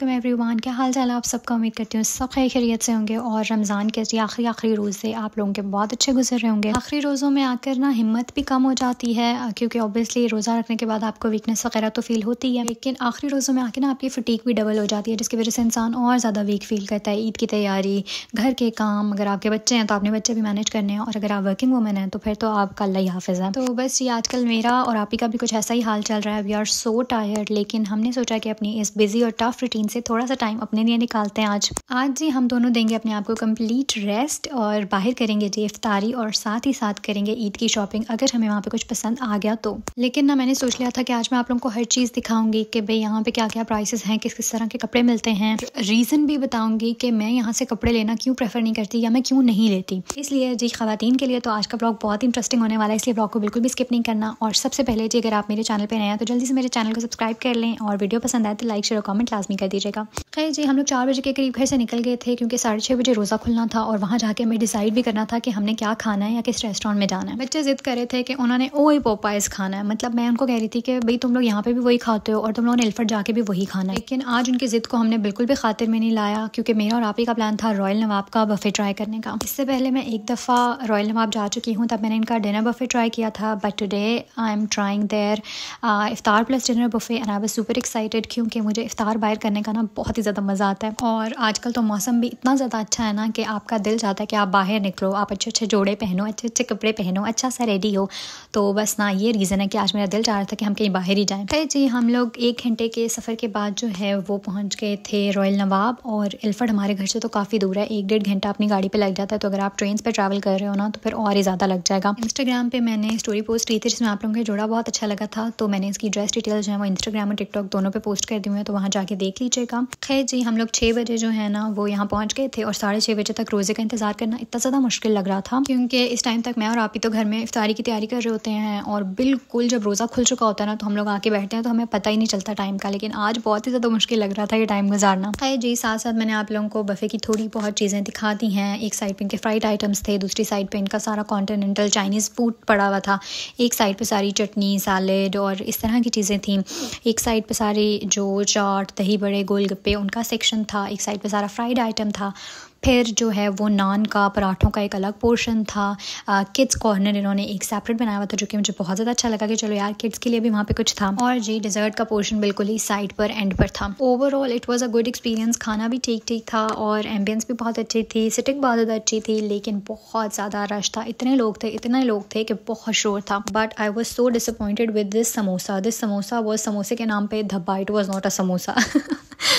Welcome everyone. क्या हाल चाल है आप सबका? उम्मीद करती हूँ सब खैरियत से होंगे और रमज़ान के आखिरी रोज़ से आप लोगों के बहुत अच्छे गुजर रहे होंगे। आखिरी रोज़ों में आकर ना हिम्मत भी कम हो जाती है क्योंकि ऑब्वियसली रोज़ा रखने के बाद आपको वीकनेस वगैरह तो फील होती है, लेकिन आखिरी रोज़ों में आकर ना आपकी फटीक भी डबल हो जाती है, जिसकी वजह से इंसान और ज़्यादा वीक फील करता है। ईद की तैयारी, घर के काम, अगर आपके बच्चे हैं तो आपने बच्चे भी मैनेज करने हैं, और अगर आप वर्किंग वूमेन हैं तो फिर तो आपका अल्लाह ही हाफिज़ है। तो बस ये आजकल मेरा और आप ही का भी कुछ ऐसा ही हाल चल रहा है। वी आर सो टायर्ड, लेकिन हमने सोचा कि अपनी इस बिजी और टफ रूटीन से थोड़ा सा टाइम अपने लिए निकालते हैं। आज जी हम दोनों देंगे अपने आप को कंप्लीट रेस्ट और बाहर करेंगे जी इफ्तारी, और साथ ही साथ करेंगे ईद की शॉपिंग अगर हमें वहाँ पे कुछ पसंद आ गया तो। लेकिन ना मैंने सोच लिया था कि आज मैं आप लोगों को हर चीज़ दिखाऊंगी कि भाई यहाँ पे क्या क्या प्राइसेस हैं, किस किस तरह के कपड़े मिलते हैं, रीज़न भी बताऊंगी कि मैं यहाँ से कपड़े लेना क्यों प्रेफर नहीं करती या मैं क्यों नहीं लेती। इसलिए जी ख़वातीन के लिए तो आज का ब्लॉग बहुत इंटरेस्टिंग होने वाला है, इसलिए ब्लॉग को बिल्कुल भी स्किप नहीं करना। और सबसे पहले जी अगर आप मेरे चैनल पर नए हैं तो जल्दी से मेरे चैनल को सब्सक्राइब कर लें, और वीडियो पसंद आए तो लाइक शेयर और कमेंट लाजमी कर दीजिएगा। खैर जी हम लोग 4 बजे के करीब घर से निकल गए थे क्योंकि 6:30 बजे रोज़ा खुलना था, और वहाँ जाके हमें डिसाइड भी करना था कि हमने क्या खाना है या किस रेस्टोरेंट में जाना है। बच्चे जिद कर रहे थे कि उन्होंने ओए पोपाइज खाना है। मतलब मैं उनको कह रही थी कि भाई तुम लोग यहाँ पे भी वही खाते हो और तुम लोगों ने एल्फर्ट जाके भी वही खाना है, लेकिन आज उनकी जिद को हमने बिल्कुल भी खातिर में नहीं लाया क्योंकि मेरा और आप ही का प्लान था रॉयल नवाब का बफे ट्राई करने का। इससे पहले मैं एक दफ़ा रॉयल नवाब जा चुकी हूँ, तब मैंने इनका डिनर बफे ट्राई किया था, but today I am trying their iftar plus dinner buffet and I was super excited क्योंकि मुझे इफ्तार बाहर करने का ना बहुत ही ज़्यादा मज़ा आता है। और आजकल तो मौसम भी इतना ज़्यादा अच्छा है ना कि आपका दिल चाहता है कि आप बाहर निकलो, आप अच्छे अच्छे जोड़े पहनो, अच्छे अच्छे कपड़े पहनो, अच्छा सा रेडी हो। तो बस ना ये रीज़न है कि आज मेरा दिल चाह रहा था कि हम कहीं बाहर ही जाएं। खैर जी हम लोग 1 घंटे के सफ़र के बाद जो है वो पहुंच गए थे रॉयल नवाब, और एल्फर्ट हमारे घर से तो काफ़ी दूर है, 1-1.5 घंटा अपनी गाड़ी पे लग जाता है। तो अगर आप ट्रेन पर ट्रैवल कर रहे हो ना तो फिर और ही ज़्यादा लग जाएगा। इंस्टाग्राम पर मैंने स्टोरी पोस्ट की थी जिसमें आप लोगों का जोड़ा बहुत अच्छा लगा था, तो मैंने इसकी ड्रेस डिटेल्स जो है वो इंस्टाग्राम और टिकटॉक दोनों पर पोस्ट कर दी हुई है, तो वहाँ जाके देख लीजिएगा। खैर जी हम लोग 6 बजे जो है ना वो यहाँ पहुँच गए थे, और 6:30 बजे तक रोज़े का इंतज़ार करना इतना ज़्यादा मुश्किल लग रहा था क्योंकि इस टाइम तक मैं और आप ही तो घर में इफ्तारी की तैयारी कर रहे होते हैं, और बिल्कुल जब रोज़ा खुल चुका होता है ना तो हम लोग आके बैठते हैं तो हमें पता ही नहीं चलता टाइम का। लेकिन आज बहुत ही ज़्यादा मुश्किल लग रहा था ये टाइम गुजारना। खैर जी साथ साथ मैंने आप लोगों को बफ़े की थोड़ी बहुत चीज़ें दिखा दी हैं। एक साइड पे इनके फ्राइड आइटम्स थे, दूसरी साइड पे इनका सारा कॉन्टिनेंटल चाइनीज़ फूड पड़ा हुआ था, एक साइड पे सारी चटनी सैलेड और इस तरह की चीज़ें थी, एक साइड पे सारी जो चाट दही बड़े गोलगप्पे उनका सेक्शन था, एक साइड पे सारा फ्राइड आइटम था, फिर जो है वो नान का पराठों का एक अलग पोर्शन था। किड्स कॉर्नर इन्होंने एक सेपरेट बनाया हुआ था जो कि मुझे बहुत ज़्यादा अच्छा लगा कि चलो यार किड्स के लिए भी वहाँ पे कुछ था। और जी डिज़र्ट का पोर्शन बिल्कुल ही साइड पर एंड पर था। Overall it was a good experience. खाना भी ठीक ठीक था और एम्बियंस भी बहुत अच्छी थी, सिटिंग बहुत ज़्यादा अच्छी थी, लेकिन बहुत ज़्यादा रश था। इतने लोग थे कि बहुत शोर था। But I was so disappointed with this samosa वो समोसे के नाम पे धब्बा, it was not a samosa.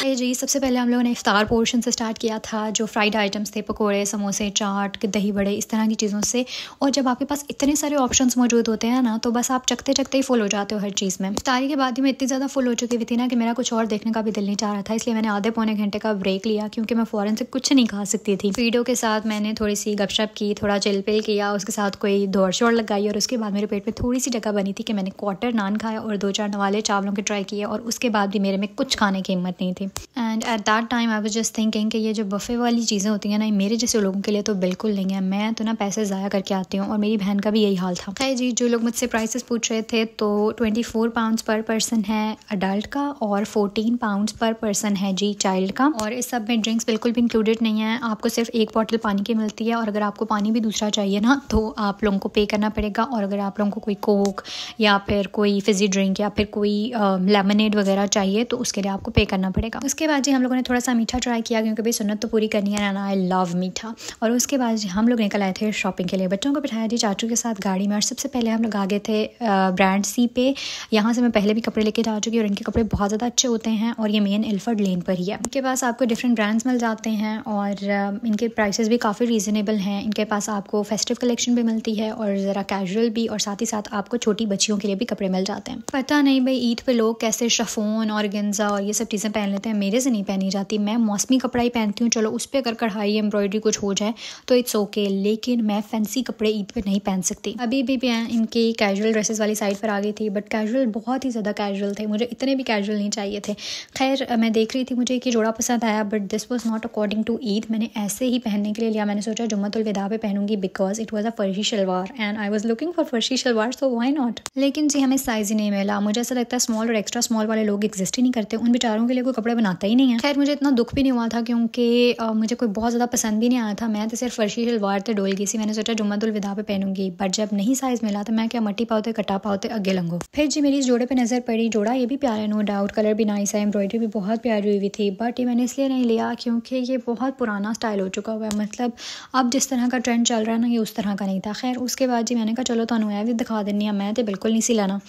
जी सबसे पहले हम लोगों ने इफ्तार पोर्शन से स्टार्ट किया था, जो फ्राइड आइटम्स थे, पकोड़े, समोसे, चाट, दही बड़े, इस तरह की चीज़ों से। और जब आपके पास इतने सारे ऑप्शंस मौजूद होते हैं ना तो बस आप चखते चखते ही फुल हो जाते हो हर चीज़ में। इफ्तारी के बाद ही मैं इतनी ज़्यादा फुल हो चुकी हुई थी ना कि मेरा कुछ और देखने का भी दिल नहीं चाह रहा था, इसलिए मैंने आधे पौने घंटे का ब्रेक लिया क्योंकि मैं फ़ौरन से कुछ नहीं खा सकती थी। वीडियो के साथ मैंने थोड़ी सी गपशप की, थोड़ा चिल पिल किया, उसके साथ कोई दौड़ शोर लगाई, और उसके बाद मेरे पेट में थोड़ी सी जगह बनी थी कि मैंने क्वार्टर नान खाया और 2-4 नवाले चावलों के ट्राई किए, और उसके बाद भी मेरे में कुछ खाने की हिम्मत नहीं थी। And at that time I was just thinking कि ये जो बफ़े वाली चीज़ें होती हैं ना, मेरे जैसे लोगों के लिए तो बिल्कुल नहीं है। मैं तो ना पैसे ज़ाया करके आती हूँ, और मेरी बहन का भी यही हाल था। खैर जी जो लोग मुझसे प्राइसेस पूछ रहे थे तो 24 पाउंड्स पर पर्सन है अडल्ट का, और 14 पाउंड्स पर पर्सन है जी चाइल्ड का। और इस सब में ड्रिंक्स बिल्कुल भी इंक्लूडेड नहीं है, आपको सिर्फ 1 बॉटल पानी की मिलती है, और अगर आपको पानी भी दूसरा चाहिए ना तो आप लोगों को पे करना पड़ेगा। और अगर आप लोगों को कोई कोक या फिर कोई फिजी ड्रिंक या फिर कोई लेमनेड वगैरह चाहिए तो उसके लिए आपको पे करना पड़ेगा। उसके बाद जी हम लोगों ने थोड़ा सा मीठा ट्राई किया क्योंकि भाई सुन्नत तो पूरी करनी है ना, आई लव मीठा। और उसके बाद हम लोग निकल आए थे शॉपिंग के लिए। बच्चों को बिठाया जी चाचू के साथ गाड़ी में, और सबसे पहले हम लोग आ गए थे ब्रांड सी पे। यहाँ से मैं पहले भी कपड़े लेके जा चुकी हूँ और इनके कपड़े बहुत ज़्यादा अच्छे होते हैं, और ये मेन एल्फर्ड लेन पर ही है। इनके पास आपको डिफरेंट ब्रांड्स मिल जाते हैं, और इनके प्राइसेस भी काफ़ी रीज़नेबल हैं। इनके पास आपको फेस्टिव कलेक्शन भी मिलती है और ज़रा कैजुअल भी, और साथ ही साथ आपको छोटी बच्चियों के लिए भी कपड़े मिल जाते हैं। पता नहीं भाई ईद पे लोग कैसे शिफॉन और गेंजा और ये सब चीज़ें पहन लेते हैं, मेरे से नहीं पहनी जाती। मैं मौसमी कपड़ा ही पहनती हूँ, चलो उस पर अगर कढ़ाई एम्ब्रॉयडरी कुछ हो जाए तो इट्स ओके, लेकिन मैं फैंसी कपड़े ईद पे नहीं पहन सकती। अभी भी मैं इनकी कैजुअल ड्रेसेस वाली साइड पर आ गई थी, बट कैजुअल बहुत ही ज़्यादा कैजुअल थे, मुझे इतने भी कैजुअल नहीं चाहिए थे। खैर मैं देख रही थी, मुझे एक जोड़ा पसंद आया, but this was not according to Eid. मैंने ऐसे ही पहनने के लिए लिया। मैंने सोचा जुम्मतुल विदा पे पहनूंगी because it was a farshi shalwar and I was looking for farshi shalwar, so why not. लेकिन जी हमें साइज़ ही नहीं मिला। मुझे ऐसा लगता है स्मॉल और एक्स्ट्रा स्मॉल वाले लोग एग्जिस्ट ही नहीं करते, उन बेचारों के लिए कोई कपड़े बनाता ही नहीं है। खैर मुझे इतना दुख भी नहीं हुआ था क्योंकि मुझे कोई बहुत ज़्यादा पसंद भी नहीं आया था। मैं तो सिर्फ फर्शी शलवार से डोल गई सी। मैंने सोचा जुम्मतुल विदा पे पहनूंगी, बट जब नहीं साइज़ मिला तो मैं क्या मट्टी पाओते कटा पाओते अगे लंगो। फिर जी मेरी इस जोड़े पे नज़र पड़ी। जोड़ा ये भी प्यारा है, नो डाउट, कलर भी नाइस है, एम्ब्रॉयडरी भी बहुत प्यारी हुई थी, बट ये मैंने इसलिए नहीं लिया क्योंकि ये बहुत पुराना स्टाइल हो चुका हुआ है। मतलब अब जिस तरह का ट्रेंड चल रहा है ना, ये उस तरह का नहीं था। खैर उसके बाद जी मैंने कहा चलो तो मैं भी दिखा देनी है, मैं तो बिल्कुल नहीं सिलाना।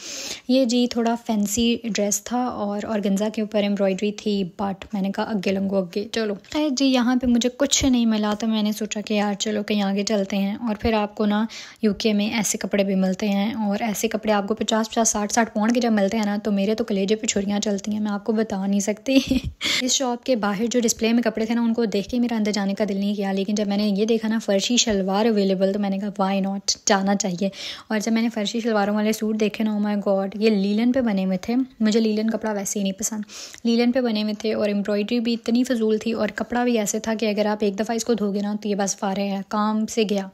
ये जी थोड़ा फैंसी ड्रेस था और ऑर्गेन्जा के ऊपर एम्ब्रॉयडरी थी, बट मैंने कहा अगे लंगो अगे चलो। खैर जी यहाँ पे मुझे कुछ नहीं मिला तो मैंने सोचा कि यार चलो कहीं आगे चलते हैं। और फिर आपको ना यूके में ऐसे कपड़े भी मिलते हैं, और ऐसे कपड़े आपको 50-50 60-60 पाउंड के जब मिलते हैं ना, तो मेरे तो कलेजे पे छुरियाँ चलती हैं, मैं आपको बता नहीं सकती। इस शॉप के बाहर जो डिस्प्ले में कपड़े थे ना, उनको देख के मेरा अंदर जाने का दिल नहीं किया, लेकिन जब मैंने ये देखा ना फर्शी शलवार अवेलेबल, तो मैंने कहा वाई नॉट, जाना चाहिए। और जब मैंने फर्शी शलवारों वाले सूट देखे ना, ओ माय गॉड, ये लीलन पे बने हुए थे। मुझे लीलन कपड़ा वैसे ही नहीं पसंद। लीलन पे बने हुए थे और एम्ब्रॉयडरी भी इतनी फजूल थी, और कपड़ा भी ऐसे था कि अगर आप एक दफ़ा इसको धोगे ना तो ये बस फारे हैं, काम से गया।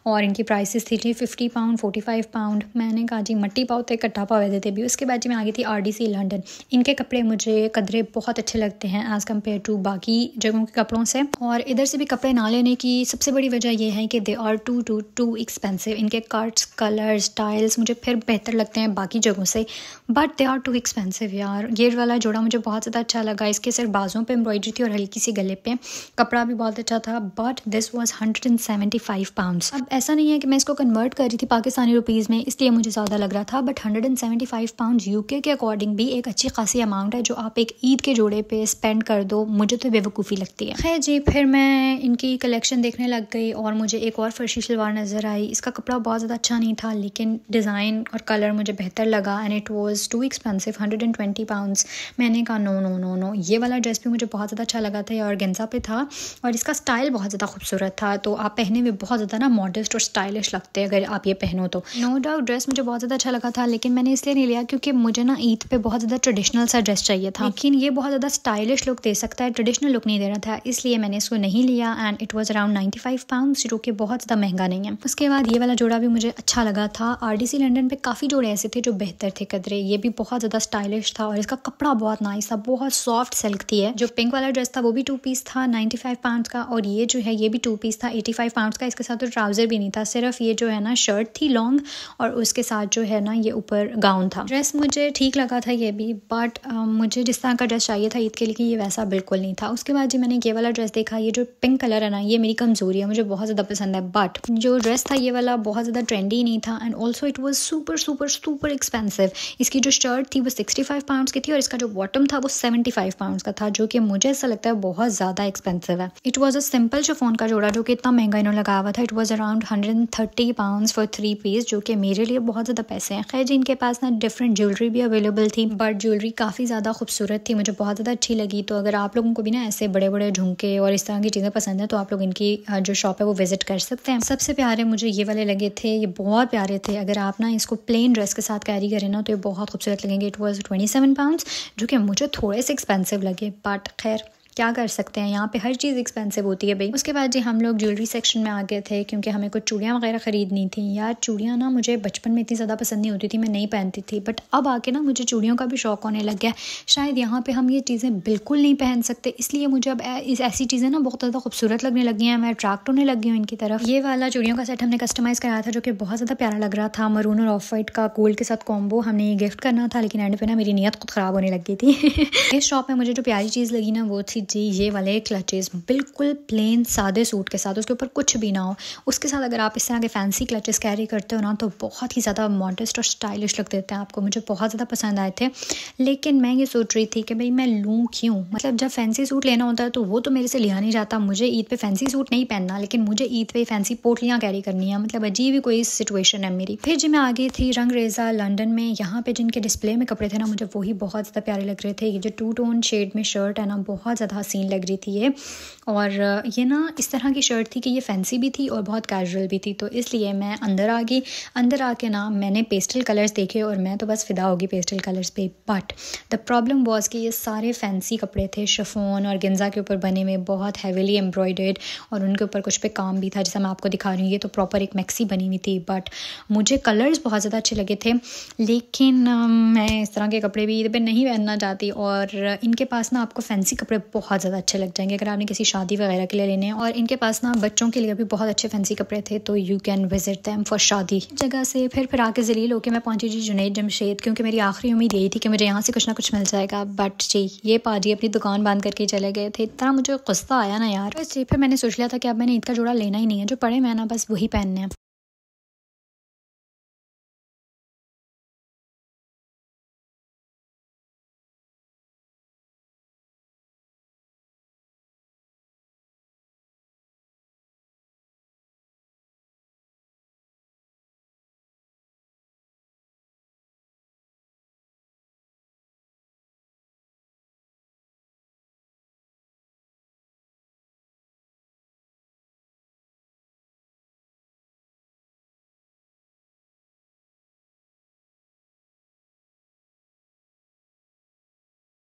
और इनकी प्राइसेस थी 50 पाउंड 45 पाउंड। मैंने कहा जी मट्टी पाओ तो कट्टा पावे देते भी। उसके बाद जी मैं आ गई थी RDC लंदन। इनके कपड़े मुझे कदरे बहुत अच्छे लगते हैं एज़ कम्पेयर टू बाकी जगहों के कपड़ों से। और इधर से भी कपड़े ना लेने की सबसे बड़ी वजह यह है कि दे आर टू एक्सपेंसिव। इनके कट्स, कलर, स्टाइल्स मुझे फिर बेहतर लगते हैं बाकी जगहों से, but they are too expensive यार। ये वाला जोड़ा मुझे बहुत ज़्यादा अच्छा लगा। इसके सिर्फ बाजों पे एम्ब्रॉयडरी थी और हल्की सी गले पे। कपड़ा भी बहुत अच्छा था, बट दिस वॉज 175 पाउंड्स। अब ऐसा नहीं है कि मैं इसको कन्वर्ट कर रही थी पाकिस्तानी रुपीज़ में इसलिए मुझे ज़्यादा लग रहा था, बट 175 पाउंड यूके के अकॉर्डिंग भी एक अच्छी खासी अमाउंट है जो आप एक ईद के जोड़े पे स्पेंड कर दो। मुझे तो बेवकूफ़ी लगती है। खैर जी फिर मैं इनकी कलेक्शन देखने लग गई और मुझे एक और फर्शी शलवार नज़र आई। इसका कपड़ा बहुत ज़्यादा अच्छा नहीं था, लेकिन डिज़ाइन और कलर मुझे बेहतर लगा and it was too expensive, 120 pounds. मैंने कहा नो नो नो नो। ये वाला ड्रेस भी मुझे बहुत ज़्यादा अच्छा लगा था, ये ऑर्गेन्जा पे था और इसका स्टाइल बहुत ज़्यादा खूबसूरत था, तो आप पहने हुए बहुत ज़्यादा ना मॉडस्ट और स्टाइलिश लगते हैं अगर आप ये पहनो तो। नो डाउट ड्रेस मुझे बहुत ज़्यादा अच्छा लगा था, लेकिन मैंने इसलिए नहीं लिया क्योंकि मुझे ना ईद पे बहुत ज़्यादा ट्रेडिशनल सा ड्रेस चाहिए था, लेकिन ये बहुत ज़्यादा स्टाइलिश लुक दे सकता है, ट्रेडिशनल लुक नहीं दे रहा था, इसलिए मैंने इसको नहीं लिया and it was around 95 pounds, जो कि बहुत ज़्यादा महंगा नहीं है। उसके बाद ये वाला जोड़ा भी मुझे अच्छा लगा था। RDC लंदन पे काफ़ी जोड़े ऐसे थे जो बेहतर थे कदरे। ये भी बहुत ज़्यादा स्टाइलिश था और इसका कपड़ा बहुत नाइस था, बहुत सॉफ्ट सिल्क थी है। जो पिंक वाला ड्रेस था वो भी 2 पीस था 95 पाउंड्स का, और ये जो है ये भी 2 पीस था 85 पाउंड्स का। इसके साथ तो ट्राउज़र भी नहीं था, सिर्फ ये जो है ना शर्ट थी लॉन्ग और उसके साथ जो है ना ये ऊपर गाउन था। ड्रेस मुझे ठीक लगा था ये भी, बट मुझे जिस तरह का ड्रेस चाहिए था ईद के लिए ये वैसा बिल्कुल नहीं था। उसके बाद जी मैंने ये वाला ड्रेस देखा। ये जो पिंक कलर है ना ये मेरी कमज़ोरी है, मुझे बहुत ज़्यादा पसंद है, बट जो ड्रेस था ये वाला बहुत ज़्यादा ट्रेंडी नहीं था and also it was super super super expensive. इसकी जो शर्ट थी वो 65 पाउंड्स की थी और इसका जो बॉटम था वो 75 पाउंड्स का था, जो कि मुझे ऐसा लगता है बहुत ज़्यादा एक्सपेंसिव है। It was a simple chiffon का जोड़ा जो कि इतना महंगा इन्होंने लगाया हुआ था। It was around 130 pounds for 3 piece, जो कि मेरे लिए बहुत ज़्यादा पैसे हैं। खैर जी इनके पास ना डिफरेंट ज्वेलरी भी अवेलेबल थी, बट ज्वेलरी काफ़ी ज़्यादा खूबसूरत थी, मुझे बहुत ज़्यादा अच्छी लगी। तो अगर आप लोगों को भी ना ऐसे बड़े बड़े झुमके और इस तरह की चीज़ें पसंद है तो आप लोग इनकी जो शॉप है वो विजिट कर सकते हैं। सबसे प्यारे मुझे ये वाले लगे थे, ये बहुत प्यारे थे। अगर आप ना इसको प्लेन ड्रेस के साथ कैरी करें ना तो ये बहुत खूबसूरत लगेंगे। इट वॉज 27 पाउंड्स, जो कि मुझे थोड़े से एक्सपेंसिव लगे, बट खैर क्या कर सकते हैं, यहाँ पे हर चीज़ एक्सपेंसिव होती है भाई। उसके बाद जी हम लोग ज्वेलरी सेक्शन में आ गए थे क्योंकि हमें कुछ चूड़ियाँ वगैरह ख़रीदनी थी। यार चूड़ियाँ ना मुझे बचपन में इतनी ज़्यादा पसंद नहीं होती थी, मैं नहीं पहनती थी, बट अब आके ना मुझे चूड़ियों का भी शौक़ होने लग गया। शायद यहाँ पे हम ये चीज़ें बिल्कुल नहीं पहन सकते, इसलिए मुझे अब ऐसी चीज़ें ना बहुत ज़्यादा खूबसूरत लगने लगी हैं, मैं अट्रैक्ट होने लगी हूँ इनकी तरफ। ये वाला चूड़ियों का सेट हमने कस्टमाइज़ कराया था जो कि बहुत ज़्यादा प्यारा लग रहा था। मरून और ऑफ वाइट का गोल्ड के साथ कॉम्बो हमने ये गिफ्ट करना था, लेकिन एंड पे ना मेरी नीयत खुद ख़राब होने लग गई थी। इस शॉप में मुझे जो प्यारी चीज़ लगी ना वो थी जी ये वाले क्लचेस, बिल्कुल प्लेन सादे सूट के साथ, उसके ऊपर कुछ भी ना हो। उसके साथ अगर आप इस तरह के फैंसी क्लचेस कैरी करते हो ना तो बहुत ही ज़्यादा मॉडेस्ट और स्टाइलिश लग देते हैं आपको। मुझे बहुत ज़्यादा पसंद आए थे, लेकिन मैं ये सोच रही थी कि भाई मैं लूँ क्यों। मतलब जब फैंसी सूट लेना होता है तो वो तो मेरे से लिया नहीं जाता। मुझे ईद पे फैंसी सूट नहीं पहनना, लेकिन मुझे ईद पे फैंसी पोटलियाँ कैरी करनी है। मतलब अजीब ही कोई सिचुएशन है मेरी। फिर जी मैं आ गई थी रंग रेज़ा लंदन में। यहाँ पे जिनके डिस्प्ले में कपड़े थे ना मुझे वही बहुत ज़्यादा प्यारे लग रहे थे। ये जो 2 टोन शेड में शर्ट है ना बहुत ज़्यादा हसीन लग रही थी ये। और ये ना इस तरह की शर्ट थी कि ये फैंसी भी थी और बहुत कैजुअल भी थी, तो इसलिए मैं अंदर आ गई। अंदर आके ना मैंने पेस्टल कलर्स देखे और मैं तो बस फ़िदा होगी पेस्टल कलर्स पे। बट द प्रॉब्लम वॉज कि ये सारे फैंसी कपड़े थे, शिफॉन और गेंजा के ऊपर बने हुए, बहुत हैवीली एम्ब्रॉयडर्ड, और उनके ऊपर कुछ पे काम भी था जैसा मैं आपको दिखा रही हूँ। ये तो प्रॉपर एक मैक्सी बनी हुई थी। बट मुझे कलर्स बहुत ज़्यादा अच्छे लगे थे, लेकिन मैं इस तरह के कपड़े भी ईद पे नहीं पहनना चाहती। और इनके पास ना आपको फैंसी कपड़े बहुत ज़्यादा अच्छे लग जाएंगे अगर आपने किसी शादी वगैरह के लिए लेने हैं। और इनके पास ना बच्चों के लिए भी बहुत अच्छे फैंसी कपड़े थे, तो you can visit them for शादी। जगह से फिर आके जलील होकर मैं पहुंची जी जुनैद जमशेद, क्योंकि मेरी आखिरी उम्मीद यही थी कि मुझे यहाँ से कुछ ना कुछ मिल जाएगा। बट जी ये पाजी अपनी दुकान बंद करके चले गए थे। इतना मुझे गुस्सा आया ना यार। बस जी फिर मैंने सोच लिया था कि अब मैंने ईद का जोड़ा लेना ही नहीं है, जो पड़े मैं ना बस वही पहनने हैं।